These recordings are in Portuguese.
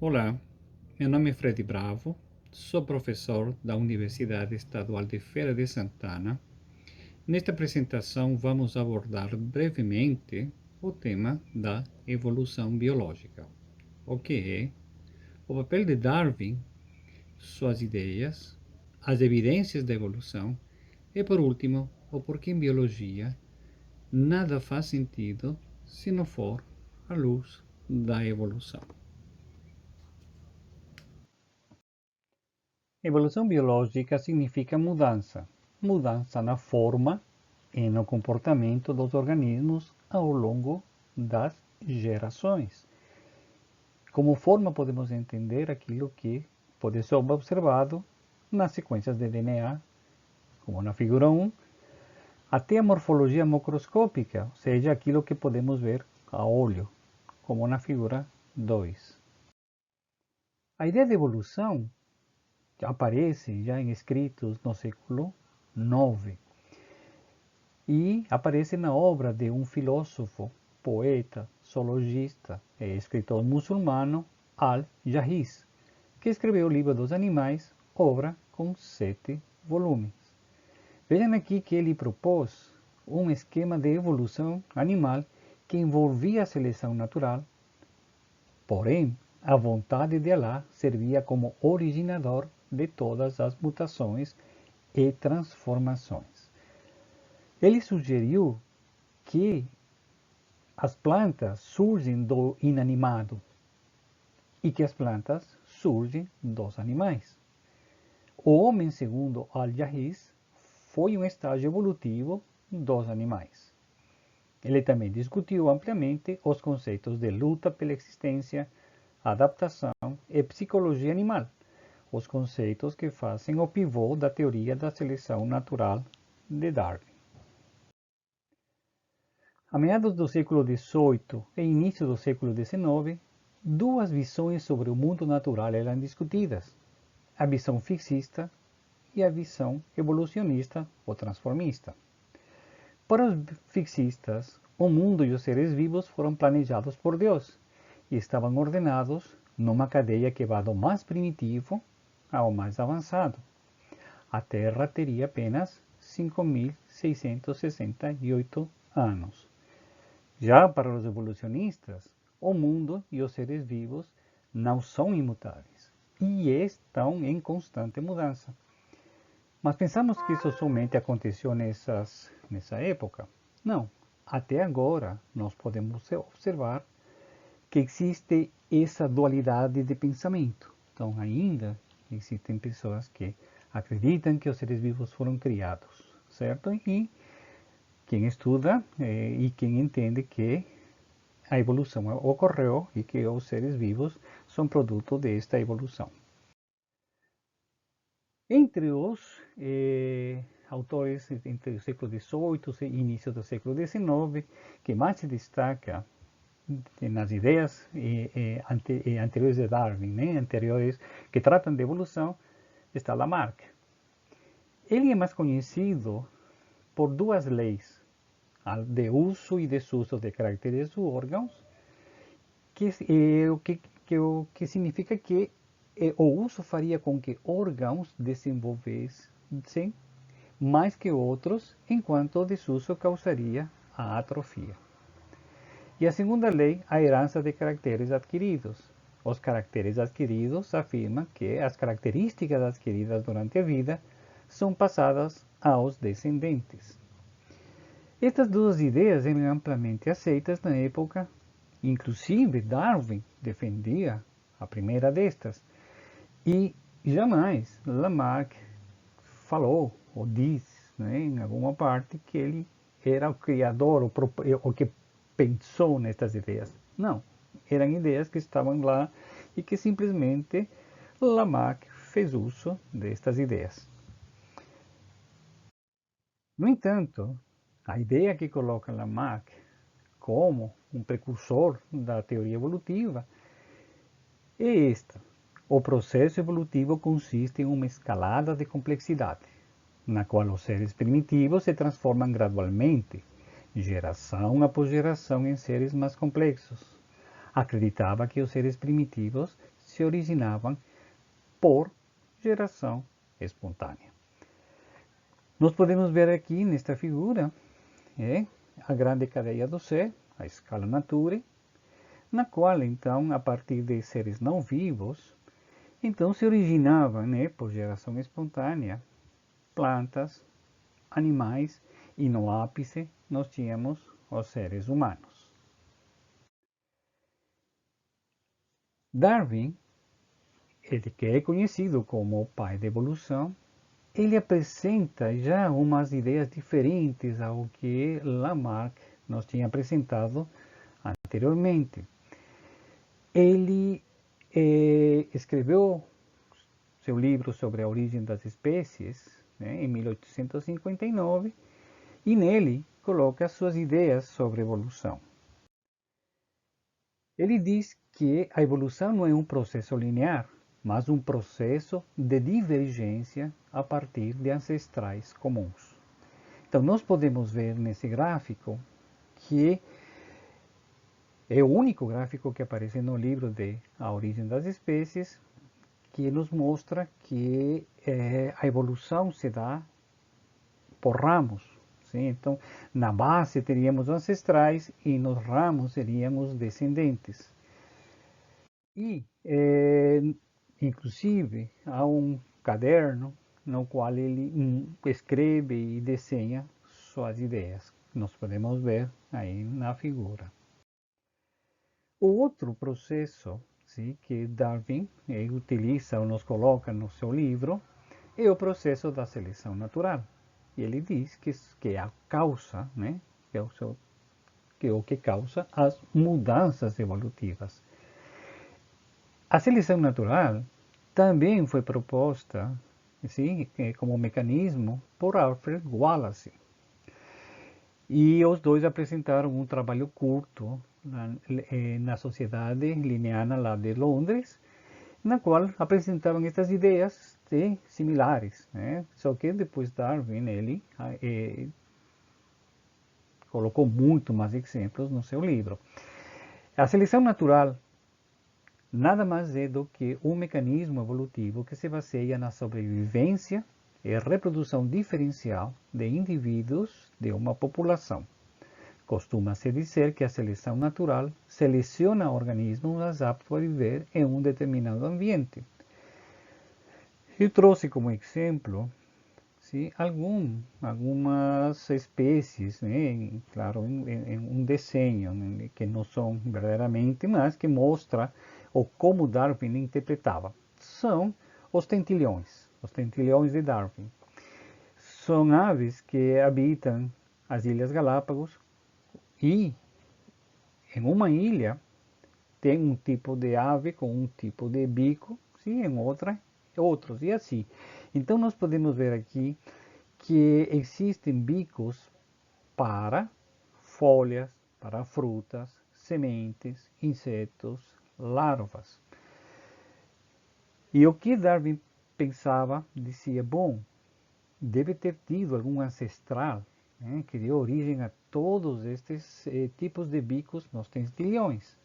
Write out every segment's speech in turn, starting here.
Olá, meu nome é Freddy Bravo, sou professor da Universidade Estadual de Feira de Santana. Nesta apresentação, vamos abordar brevemente o tema da evolução biológica, o que é o papel de Darwin, suas ideias, as evidências da evolução e, por último, o porquê em biologia nada faz sentido se não for à luz da evolução. Evolução biológica significa mudança. Mudança na forma e no comportamento dos organismos ao longo das gerações. Como forma, podemos entender aquilo que pode ser observado nas sequências de DNA, como na figura 1, até a morfologia macroscópica, ou seja, aquilo que podemos ver a olho, como na figura 2. A ideia de evolução aparece já em escritos no século IX e aparece na obra de um filósofo, poeta, zoologista e escritor muçulmano, Al-Jahiz, que escreveu o Livro dos Animais, obra com 7 volumes. Vejam aqui que ele propôs um esquema de evolução animal que envolvia a seleção natural, porém, a vontade de Allah servia como originador de todas as mutações e transformações. Ele sugeriu que as plantas surgem do inanimado e que as plantas surgem dos animais. O homem, segundo Al-Jahiz, foi um estágio evolutivo dos animais. Ele também discutiu ampliamente os conceitos de luta pela existência, adaptação e psicologia animal, os conceitos que fazem o pivô da teoria da seleção natural de Darwin. A meados do século XVIII e início do século XIX, duas visões sobre o mundo natural eram discutidas: a visão fixista e a visão evolucionista ou transformista. Para os fixistas, o mundo e os seres vivos foram planejados por Deus e estavam ordenados numa cadeia que vai do mais primitivo ao mais avançado. A Terra teria apenas 5.668 anos. Já para os evolucionistas, o mundo e os seres vivos não são imutáveis e estão em constante mudança. Mas pensamos que isso somente aconteceu nessa época? Não. Até agora, nós podemos observar que existe essa dualidade de pensamento. Então, ainda existem pessoas que acreditam que os seres vivos foram criados, certo? E quem estuda e quem entende que a evolução ocorreu e que os seres vivos são produto desta evolução. Entre os autores entre o século XVIII e início do século XIX, que mais se destaca nas ideias anteriores de Darwin, anteriores que tratam de evolução, está Lamarck. Ele é mais conhecido por duas leis, a de uso e desuso de caracteres ou órgãos, que significa que o uso faria com que órgãos desenvolvessem mais que outros, enquanto o desuso causaria a atrofia. E a segunda lei, a herança de caracteres adquiridos. Os caracteres adquiridos afirmam que as características adquiridas durante a vida são passadas aos descendentes. Estas duas ideias eram amplamente aceitas na época, inclusive Darwin defendia a primeira destas, e jamais Lamarck falou ou diz em alguma parte que ele era o criador, o que pensou nestas ideias. Não, eram ideias que estavam lá e que simplesmente Lamarck fez uso destas ideias. No entanto, a ideia que coloca Lamarck como um precursor da teoria evolutiva é esta: o processo evolutivo consiste em uma escalada de complexidade, na qual os seres primitivos se transformam gradualmente, geração após geração, em seres mais complexos. Acreditava que os seres primitivos se se originavam por geração espontânea. Nós podemos ver aqui nesta figura a grande cadeia do ser, a escala Nature, na qual então, a partir de seres não vivos, então se originavam, por geração espontânea, plantas, animais, e no ápice nós tínhamos os seres humanos. Darwin, ele que é conhecido como o pai da evolução, ele apresenta já umas ideias diferentes ao que Lamarck nos tinha apresentado anteriormente. Ele escreveu seu livro sobre a origem das espécies, em 1859, e nele coloca suas ideias sobre evolução. Ele diz que a evolução não é um processo linear, mas um processo de divergência a partir de ancestrais comuns. Então, nós podemos ver nesse gráfico que é o único gráfico que aparece no livro de A Origem das Espécies, que nos mostra que a evolução se dá por ramos. Sim? Então, na base teríamos ancestrais e nos ramos seríamos descendentes. E, inclusive, há um caderno no qual ele escreve e desenha suas ideias. Nós podemos ver aí na figura. O outro processo, sim, que Darwin utiliza ou nos coloca no seu livro é o processo da seleção natural. E ele diz que a causa, que é o que causa as mudanças evolutivas. A seleção natural também foi proposta, sim, como mecanismo por Alfred Wallace. E os dois apresentaram um trabalho curto na Sociedade Linneana lá de Londres, na qual apresentavam estas ideias similares, Só que depois Darwin ele colocou muito mais exemplos no seu livro. A seleção natural nada mais é do que um mecanismo evolutivo que se baseia na sobrevivência e reprodução diferencial de indivíduos de uma população. Costuma-se dizer que a seleção natural seleciona organismos aptos a viver em um determinado ambiente. Eu trouxe como exemplo algumas espécies, claro, em um desenho, que não são verdadeiramente, mas que mostra como Darwin interpretava. São os tentilhões de Darwin. São aves que habitam as Ilhas Galápagos e em uma ilha tem um tipo de ave com um tipo de bico, em outra, outros, e assim. Então nós podemos ver aqui que existem bicos para folhas, para frutas, sementes, insetos, larvas. E o que Darwin pensava, dizia, bom, deve ter tido algum ancestral que deu origem a todos estes tipos de bicos nos tentilhões.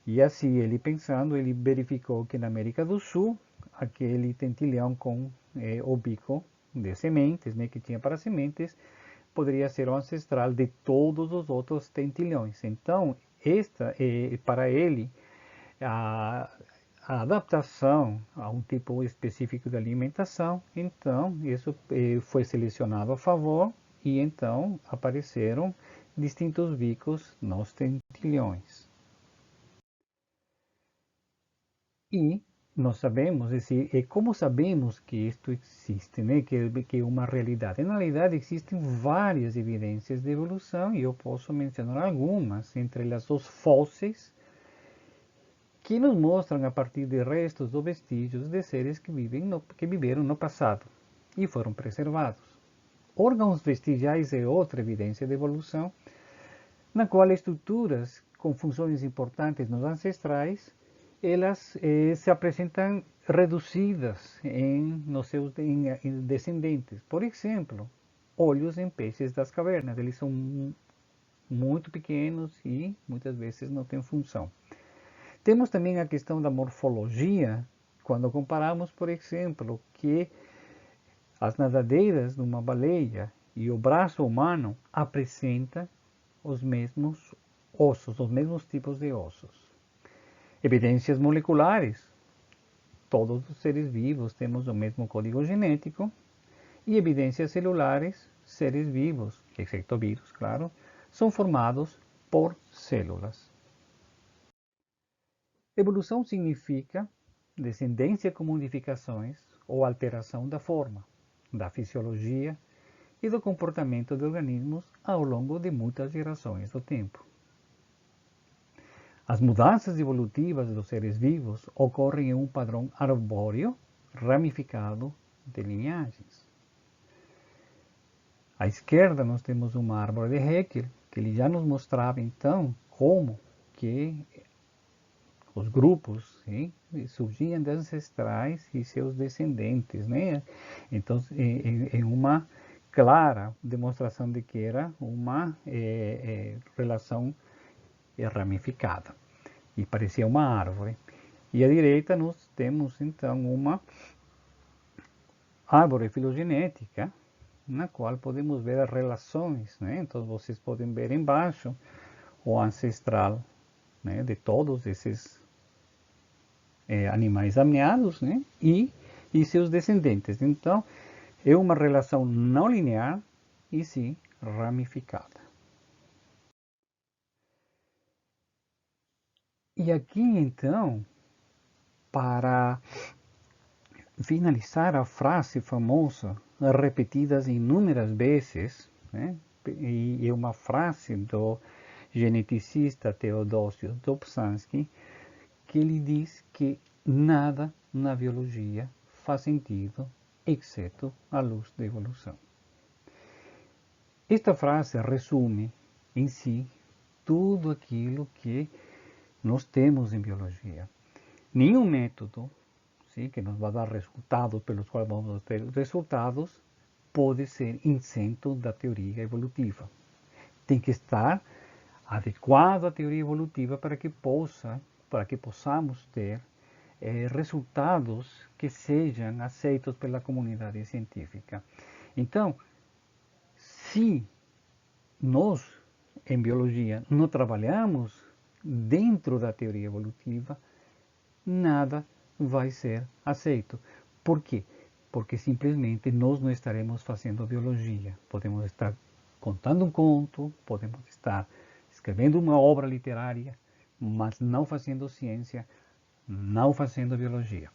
E assim, ele pensando, ele verificou que na América do Sul, aquele tentilhão com o bico de sementes, que tinha para sementes, poderia ser o ancestral de todos os outros tentilhões. Então, esta é, para ele, a adaptação a um tipo específico de alimentação. Então, isso foi selecionado a favor e então apareceram distintos bicos nos tentilhões. E nós sabemos, como sabemos que isto existe, que é uma realidade? Na realidade, existem várias evidências de evolução e eu posso mencionar algumas, entre elas os fósseis, que nos mostram a partir de restos ou vestígios de seres que viveram no passado e foram preservados. Órgãos vestigiais é outra evidência de evolução, na qual estruturas com funções importantes nos ancestrais, elas se apresentam reduzidas nos seus descendentes. Por exemplo, olhos em peixes das cavernas, eles são muito pequenos e muitas vezes não têm função. Temos também a questão da morfologia, quando comparamos, por exemplo, que as nadadeiras de uma baleia e o braço humano apresentam os mesmos ossos, os mesmos tipos de ossos. Evidências moleculares. Todos os seres vivos temos o mesmo código genético. E evidências celulares, seres vivos, exceto vírus, claro, são formados por células. Evolução significa descendência com modificações ou alteração da forma, da fisiologia e do comportamento de organismos ao longo de muitas gerações do tempo. As mudanças evolutivas dos seres vivos ocorrem em um padrão arbóreo ramificado de linhagens. À esquerda nós temos uma árvore de Haeckel, que ele já nos mostrava então como que os grupos, sim, surgiam de ancestrais e seus descendentes, né? Então, em uma clara demonstração de que era uma relação ramificada e parecia uma árvore. E à direita nós temos então uma árvore filogenética, na qual podemos ver as relações, né? Então vocês podem ver embaixo o ancestral, né, de todos esses animais ameaçados, né, e seus descendentes. Então é uma relação não linear e sim ramificada. E aqui então, para finalizar a frase famosa, repetidas inúmeras vezes, né? E é uma frase do geneticista Teodósio Dobzhansky, que ele diz que nada na biologia faz sentido, exceto a luz da evolução. Esta frase resume em si tudo aquilo que nós temos em biologia. Nenhum método, sim, que nos vai dar resultados pelos quais vamos ter resultados, pode ser isento da teoria evolutiva. Tem que estar adequado à teoria evolutiva para que possamos ter resultados que sejam aceitos pela comunidade científica. Então, se nós, em biologia, não trabalhamos dentro da teoria evolutiva, nada vai ser aceito. Por quê? Porque simplesmente nós não estaremos fazendo biologia. Podemos estar contando um conto, podemos estar escrevendo uma obra literária, mas não fazendo ciência, não fazendo biologia.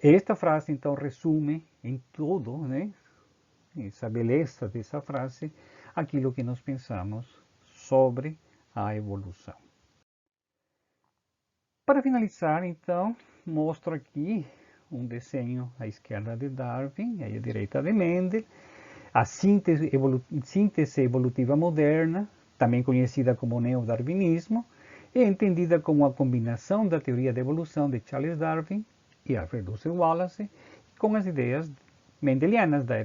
Esta frase, então, resume em tudo, né, essa beleza dessa frase, aquilo que nós pensamos sobre a evolução. Para finalizar, então, mostro aqui um desenho à esquerda de Darwin e à direita de Mendel, a síntese evolutiva moderna, também conhecida como neodarwinismo, é entendida como a combinação da teoria da evolução de Charles Darwin e Alfred Russel Wallace com as ideias mendelianas da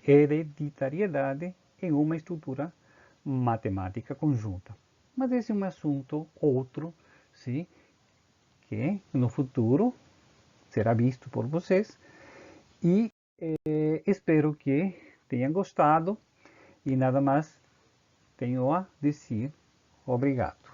hereditariedade em uma estrutura matemática conjunta. Mas esse é um assunto outro, sim, que no futuro será visto por vocês e espero que tenham gostado e nada mais tenho a dizer. Obrigado.